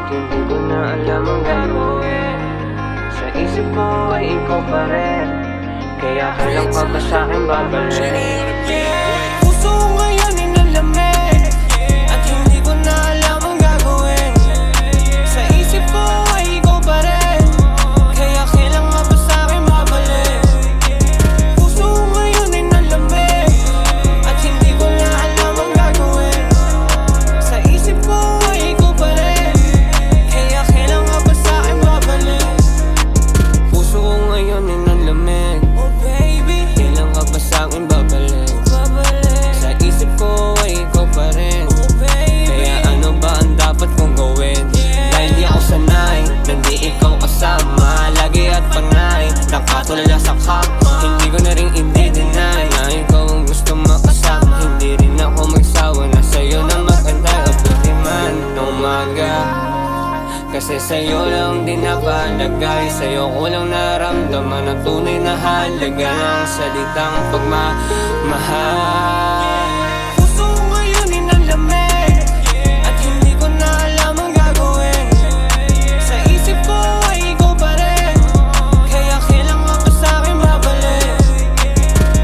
at hindi ko na alam ang gagawin. Sa isip ko ay ikaw pa rin, kaya kailan ka ba sa'kin babalik? Puso ko ngayon ay nalamig, at hindi ko na alam ang gagawin. Sa isip ko ay ikaw pa rin, kaya kailan ka ba sa'kin babalik? Puso ko ngayon ay nalamig, at hindi ko na alam ang gagawin. Sa isip ko ay ikaw pa rin, kaya kailan ka ba sa'kin babalik? Puso ko ngayon ay nalamig, oh baby, kailan ka ba sa'kin babalik? Sa isip ko ay ikaw pa rin, oh baby, kaya ano ba ang dapat kong gawin? Dahil di ako sanay, nandi ikaw kasama, lagi at panay, nakatulala sa kama. Hindi ko na rin i-deny na ikaw ang gusto makasama. Hindi rin ako magsawa na sa'yo na magantay o buti man na umaga, kasi sa'yo lang din napalagay. Sa'yo ko lang naramdaman ang tunay na halaga ng salitang pagmamahal. Puso ko ngayon ay nalamig, at hindi ko na alam ang gagawin. Sa isip ko ay ikaw pa rin, kaya kailan ka ba sa'kin babalik?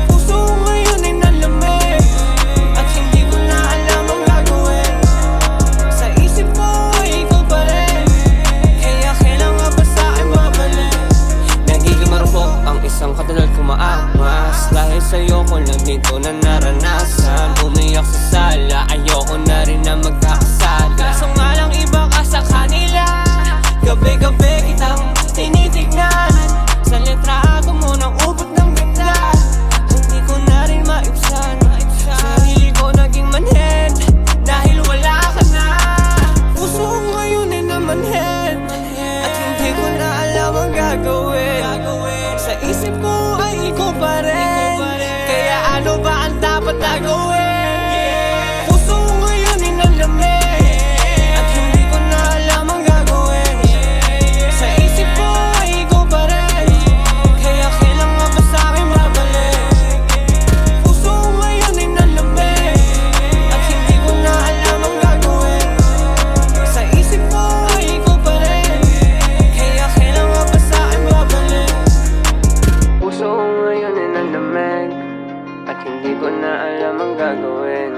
Puso ko ngayon ay nalamig, at hindi ko na alam ang gagawin. Sa isip ko ay ikaw pa rin, kaya kailan ka ba sa'kin babalik? Nagiging marupok ang isang katulad kumaamas, dahil sa'yo ko lang dito na naranasan. Umiyak sa sala, ayoko na rin na magkakasala. Kaso nga lang iba ka sa kanila, gabi-gabi kitang tinitignan. Sa litrato mo ng ubot ng ganda, hindi ko na rin maibsan. Sarili ko naging manhid, dahil wala ka na. Puso ko ngayon ay namanhid, at hindi ko na alam ang gagawin. Sa isip ko ay ikaw pa rin, kaya ano ba ang dapat na gawin? Puso ko ngayon ay nalamig, at hindi ko na alam ang gagawin. Sa isip ko ay ikaw pa rin, kaya kailan ka ba sa'kin babalik? Puso ko ngayon ay nalamig, at hindi ko na alam ang gagawin. Sa isip ko ay ikaw pa rin, kaya kailan ka ba sa'kin babalik? Puso ko ngayon ay nalamig, at hindi ko na alam ang gagawin.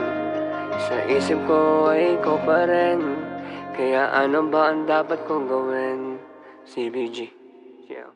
Sa isip ko ay ikaw pa rin, kaya ano ba ang dapat kong gawin? CBG, yeah.